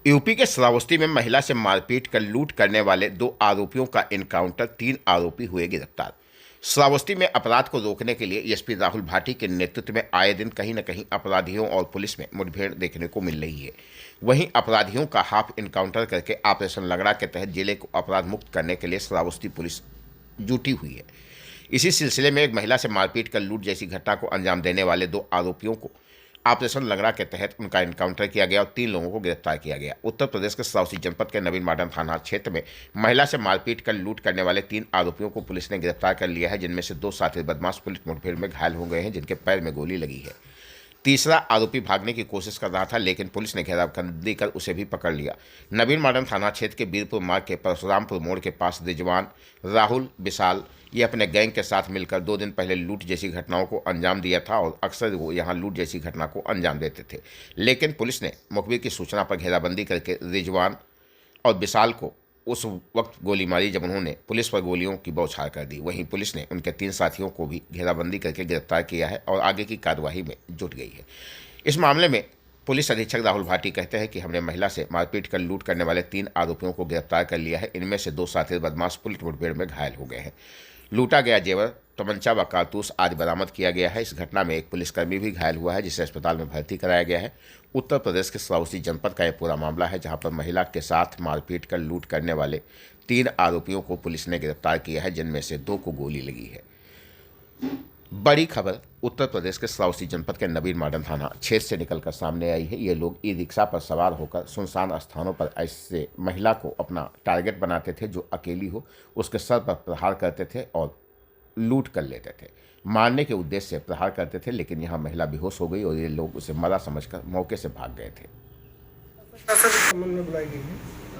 UP के श्रावस्ती में महिला से मारपीट कर लूट करने वाले 2 आरोपियों का एनकाउंटर, 3 आरोपी हुए गिरफ्तार। श्रावस्ती में अपराध को रोकने के लिए एसपी राहुल भाटी के नेतृत्व में आए दिन कहीं न कहीं अपराधियों और पुलिस में मुठभेड़ देखने को मिल रही है। वहीं अपराधियों का हाफ एनकाउंटर करके ऑपरेशन लगड़ा के तहत जिले को अपराध मुक्त करने के लिए श्रावस्ती पुलिस जुटी हुई है। इसी सिलसिले में एक महिला से मारपीट कर लूट जैसी घटना को अंजाम देने वाले 2 आरोपियों को ऑपरेशन लगड़ा के तहत उनका एनकाउंटर किया गया और 3 लोगों को गिरफ्तार किया गया। उत्तर प्रदेश के श्रावस्ती जनपद के नवीन मॉडर्न थाना क्षेत्र में महिला से मारपीट कर लूट करने वाले 3 आरोपियों को पुलिस ने गिरफ्तार कर लिया है, जिनमें से 2 साथी बदमाश पुलिस मुठभेड़ में घायल हो गए हैं, जिनके पैर में गोली लगी है। तीसरा आरोपी भागने की कोशिश कर रहा था, लेकिन पुलिस ने घेराबंदी कर उसे भी पकड़ लिया। नवीन मॉडर्न थाना क्षेत्र के बीरपुर मार्ग के परशुरामपुर मोड़ के पास रिजवान, राहुल, विशाल ये अपने गैंग के साथ मिलकर 2 दिन पहले लूट जैसी घटनाओं को अंजाम दिया था और अक्सर वो यहाँ लूट जैसी घटना को अंजाम देते थे। लेकिन पुलिस ने मुखबिर की सूचना पर घेराबंदी करके रिजवान और विशाल को उस वक्त गोली मारी जब उन्होंने पुलिस पर गोलियों की बौछार कर दी। वहीं पुलिस ने उनके 3 साथियों को भी घेराबंदी करके गिरफ्तार किया है और आगे की कार्रवाई में जुट गई है। इस मामले में पुलिस अधीक्षक राहुल भाटी कहते हैं कि हमने महिला से मारपीट कर लूट करने वाले 3 आरोपियों को गिरफ्तार कर लिया है। इनमें से 2 साथी बदमाश पुलिस मुठभेड़ में घायल हो गए हैं। लूटा गया जेवर, तमंचा व कारतूस आदि बरामद किया गया है। इस घटना में एक पुलिसकर्मी भी घायल हुआ है, जिसे अस्पताल में भर्ती कराया गया है। उत्तर प्रदेश के श्रावस्ती जनपद का यह पूरा मामला है, जहां पर महिला के साथ मारपीट कर लूट करने वाले 3 आरोपियों को पुलिस ने गिरफ्तार किया है, जिनमें से 2 को गोली लगी है। बड़ी खबर उत्तर प्रदेश के श्रावस्ती जनपद के नवीन मॉडर्न थाना क्षेत्र से निकलकर सामने आई है। ये लोग ई रिक्शा पर सवार होकर सुनसान स्थानों पर ऐसे महिला को अपना टारगेट बनाते थे जो अकेली हो, उसके सर पर प्रहार करते थे और लूट कर लेते थे। मारने के उद्देश्य से प्रहार करते थे, लेकिन यहाँ महिला बेहोश हो गई और ये लोग उसे मरा समझकर मौके से भाग गए थे।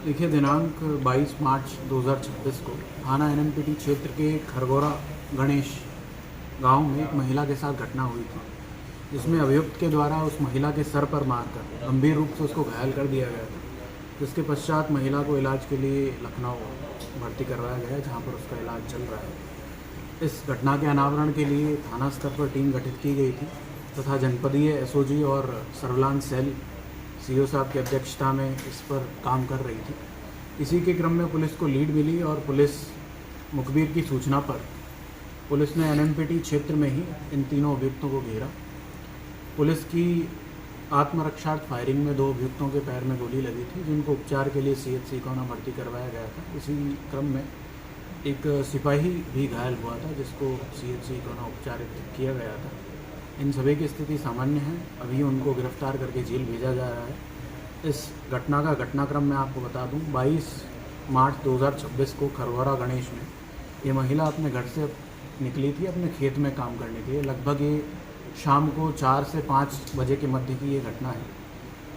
देखिए, दिनांक 22 मार्च 2026 को थाना एनएमपीटी क्षेत्र के खरगोरा गणेश गांव में एक महिला के साथ घटना हुई थी, जिसमें अभियुक्त के द्वारा उस महिला के सर पर मारकर गंभीर रूप से उसको घायल कर दिया गया था। जिसके पश्चात महिला को इलाज के लिए लखनऊ भर्ती करवाया गया, जहां पर उसका इलाज चल रहा है। इस घटना के अनावरण के लिए थाना स्तर पर टीम गठित की गई थी तथा जनपदीय एसओजी और सर्विलांस सेल सीओ साहब की अध्यक्षता में इस पर काम कर रही थी। इसी के क्रम में पुलिस को लीड मिली और पुलिस मुखबिर की सूचना पर पुलिस ने एनएमपीटी क्षेत्र में ही इन 3 अभियुक्तों को घेरा। पुलिस की आत्मरक्षार्थ फायरिंग में 2 अभियुक्तों के पैर में गोली लगी थी, जिनको उपचार के लिए सीएचसी कोना भर्ती करवाया गया था। इसी क्रम में एक सिपाही भी घायल हुआ था, जिसको सीएचसी कोना उपचारित किया गया था। इन सभी की स्थिति सामान्य है। अभी उनको गिरफ्तार करके जेल भेजा जा रहा है। इस घटना का घटनाक्रम मैं आपको बता दूं, 22 मार्च 2026 को खरगोरा गणेश में ये महिला अपने घर से निकली थी अपने खेत में काम करने के लिए। लगभग ये शाम को 4 से 5 बजे के मध्य की ये घटना है,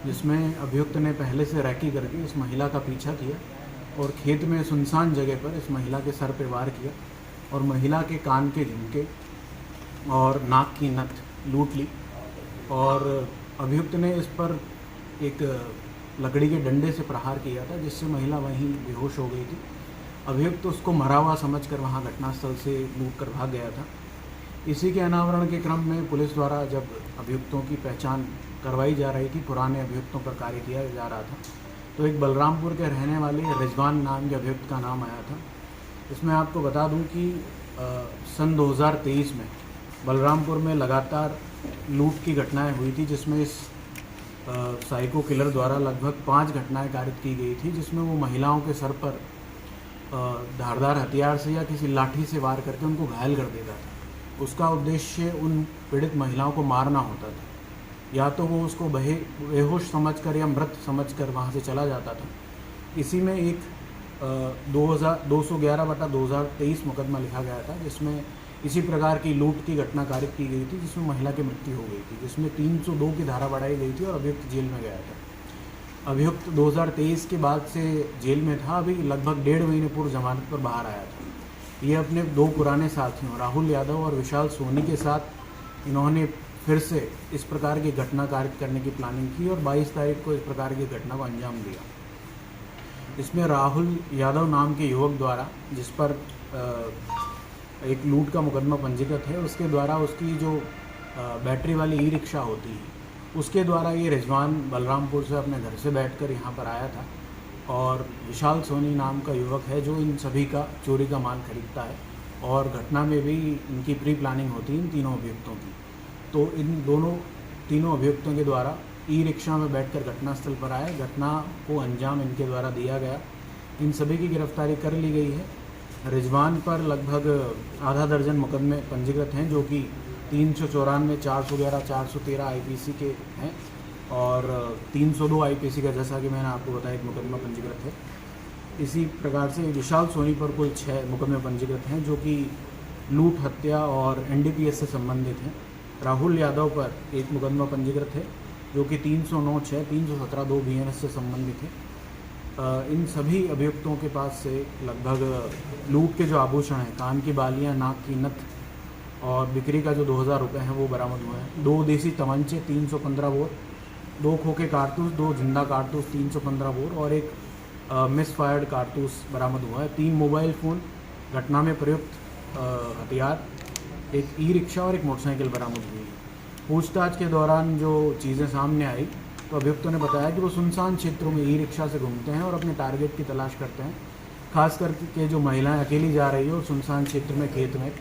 जिसमें अभियुक्त ने पहले से रैकी करके इस महिला का पीछा किया और खेत में सुनसान जगह पर इस महिला के सर पर वार किया और महिला के कान के झुमके और नाक की नथ लूट ली। और अभियुक्त ने इस पर एक लकड़ी के डंडे से प्रहार किया था, जिससे महिला वहीं बेहोश हो गई थी। अभियुक्त उसको मरा हुआ समझकर वहां घटनास्थल से लूट कर भाग गया था। इसी के अनावरण के क्रम में पुलिस द्वारा जब अभियुक्तों की पहचान करवाई जा रही थी, पुराने अभियुक्तों पर कार्य किया जा रहा था, तो एक बलरामपुर के रहने वाले रिजवान नाम के अभियुक्त का नाम आया था। इसमें आपको बता दूं कि सन 2023 में बलरामपुर में लगातार लूट की घटनाएं हुई थी, जिसमें इस साइको किलर द्वारा लगभग 5 घटनाएं कारित की गई थी, जिसमें वो महिलाओं के सर पर धारदार हथियार से या किसी लाठी से वार करके उनको घायल कर देता था। उसका उद्देश्य उन पीड़ित महिलाओं को मारना होता था, या तो वो उसको बेहोश समझकर या मृत समझकर वहाँ से चला जाता था। इसी में एक 211/2023 मुकदमा लिखा गया था, जिसमें इसी प्रकार की लूट की घटना कारित की गई थी, जिसमें महिला की मृत्यु हो गई थी, जिसमें 302 की धारा बढ़ाई गई थी और अभियुक्त जेल में गया था। अभियुक्त 2023 के बाद से जेल में था। अभी लगभग 1.5 महीने पूर्व जमानत पर बाहर आया था। ये अपने 2 पुराने साथियों राहुल यादव और विशाल सोनी के साथ इन्होंने फिर से इस प्रकार की घटना कारित करने की प्लानिंग की और 22 तारीख को इस प्रकार की घटना को अंजाम दिया। इसमें राहुल यादव नाम के युवक द्वारा, जिस पर एक लूट का मुकदमा पंजीकृत है, उसके द्वारा उसकी जो बैटरी वाली ई रिक्शा होती है उसके द्वारा ये रिजवान बलरामपुर से अपने घर से बैठकर यहाँ पर आया था और विशाल सोनी नाम का युवक है जो इन सभी का चोरी का माल खरीदता है और घटना में भी इनकी प्री प्लानिंग होती है इन तीनों अभियुक्तों की। तो इन तीनों अभियुक्तों के द्वारा ई रिक्शा में बैठकर घटनास्थल पर आए, घटना को अंजाम इनके द्वारा दिया गया। इन सभी की गिरफ्तारी कर ली गई है। रिजवान पर लगभग आधा दर्जन मुकदमे पंजीकृत हैं जो कि 394, 411, 413 आईपीसी के हैं और 302 आईपीसी का, जैसा कि मैंने आपको बताया, एक मुकदमा पंजीकृत है। इसी प्रकार से विशाल सोनी पर कुल 6 मुकदमे पंजीकृत हैं जो कि लूट, हत्या और एनडीपीएस से संबंधित हैं। राहुल यादव पर एक मुकदमा पंजीकृत है जो कि 309(6), 317 2 बीएनएस से संबंधित है। इन सभी अभियुक्तों के पास से लगभग लूट के जो आभूषण हैं, कान की बालियां, नाक की नथ और बिक्री का जो 2000 रुपये हैं वो बरामद हुए हैं। 2 देसी तमंचे 315 बोर, 2 खोखे कारतूस, 2 जिंदा कारतूस 315 बोर और एक मिस फायर्ड कारतूस बरामद हुआ है। 3 मोबाइल फ़ोन, घटना में प्रयुक्त हथियार, एक ई रिक्शा और एक मोटरसाइकिल बरामद हुई है। पूछताछ के दौरान जो चीज़ें सामने आई तो अभियुक्तों ने बताया कि वो सुनसान क्षेत्रों में ई रिक्शा से घूमते हैं और अपने टारगेट की तलाश करते हैं। खास करके जो महिलाएं अकेली जा रही हो और सुनसान क्षेत्र में, खेत में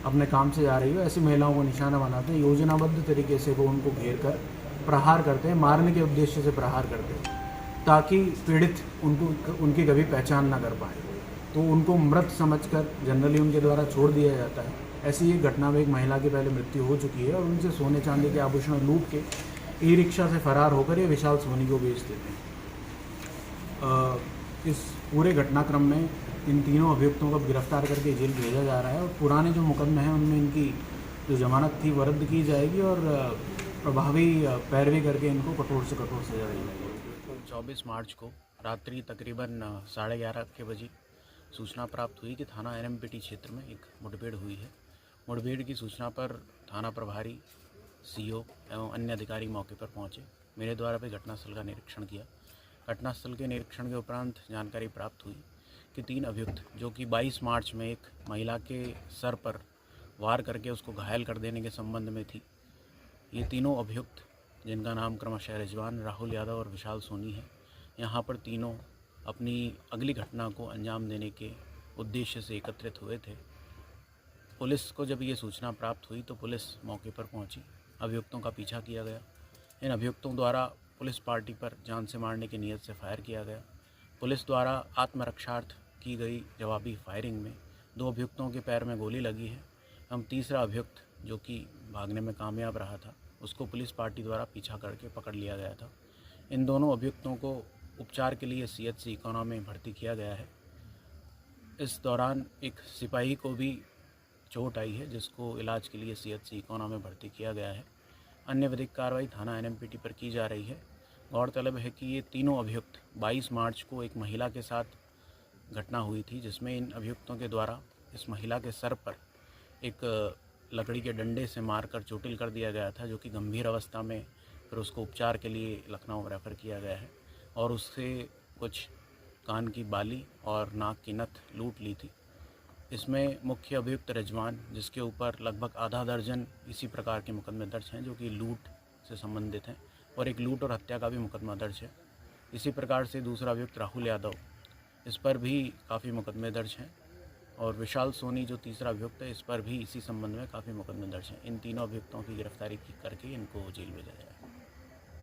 अपने काम से जा रही हो, ऐसी महिलाओं को निशाना बनाते हैं। योजनाबद्ध तरीके से वो उनको घेर कर प्रहार करते हैं, मारने के उद्देश्य से प्रहार करते हैं ताकि पीड़ित उनकी कभी पहचान ना कर पाए। तो उनको मृत समझकर जनरली उनके द्वारा छोड़ दिया जाता है। ऐसी एक घटना में एक महिला की पहले मृत्यु हो चुकी है और उनसे सोने चांदी के आभूषण लूट के ई रिक्शा से फरार होकर ये विशाल सोनी को बेच देते हैं। इस पूरे घटनाक्रम में इन तीनों अभियुक्तों को गिरफ्तार करके जेल भेजा जा रहा है और पुराने जो मुकदमे हैं उनमें इनकी जो जमानत थी वो रद्द की जाएगी और प्रभावी पैरवी करके इनको कठोर से कठोर सजा दी जाएगी। 24 मार्च को रात्रि तकरीबन 11:30 के बजे सूचना प्राप्त हुई कि थाना एनएमपीटी क्षेत्र में एक मुठभेड़ हुई है। मुठभेड़ की सूचना पर थाना प्रभारी, सीओ एवं अन्य अधिकारी मौके पर पहुंचे। मेरे द्वारा भी घटनास्थल का निरीक्षण किया। घटनास्थल के निरीक्षण के उपरांत जानकारी प्राप्त हुई कि 3 अभियुक्त जो कि 22 मार्च में एक महिला के सर पर वार करके उसको घायल कर देने के संबंध में थी। ये तीनों अभियुक्त, जिनका नाम क्रमशः रिजवान, राहुल यादव और विशाल सोनी है, यहाँ पर तीनों अपनी अगली घटना को अंजाम देने के उद्देश्य से एकत्रित हुए थे। पुलिस को जब ये सूचना प्राप्त हुई तो पुलिस मौके पर पहुंची। अभियुक्तों का पीछा किया गया। इन अभियुक्तों द्वारा पुलिस पार्टी पर जान से मारने की नीयत से फायर किया गया। पुलिस द्वारा आत्मरक्षार्थ की गई जवाबी फायरिंग में 2 अभियुक्तों के पैर में गोली लगी है। हम तीसरा अभियुक्त, जो कि भागने में कामयाब रहा था, उसको पुलिस पार्टी द्वारा पीछा करके पकड़ लिया गया था। इन दोनों अभियुक्तों को उपचार के लिए सीएचसी इकोना में भर्ती किया गया है। इस दौरान एक सिपाही को भी चोट आई है जिसको इलाज के लिए सीएचसी इकोना में भर्ती किया गया है। अन्य विधिक कार्रवाई थाना एनएमपीटी पर की जा रही है। गौरतलब है कि ये तीनों अभियुक्त 22 मार्च को एक महिला के साथ घटना हुई थी जिसमें इन अभियुक्तों के द्वारा इस महिला के सर पर एक लकड़ी के डंडे से मारकर चोटिल कर दिया गया था, जो कि गंभीर अवस्था में फिर उसको उपचार के लिए लखनऊ रेफ़र किया गया है और उससे कुछ कान की बाली और नाक की नथ लूट ली थी। इसमें मुख्य अभियुक्त रिजवान, जिसके ऊपर लगभग आधा दर्जन इसी प्रकार के मुकदमे दर्ज हैं जो कि लूट से संबंधित हैं, और एक लूट और हत्या का भी मुकदमा दर्ज है। इसी प्रकार से दूसरा अभियुक्त राहुल यादव, इस पर भी काफ़ी मुकदमे दर्ज हैं, और विशाल सोनी जो तीसरा अभियुक्त है, इस पर भी इसी संबंध में काफ़ी मुकदमे दर्ज हैं। इन तीनों अभियुक्तों की गिरफ्तारी करके इनको जेल भेजा जाएगा।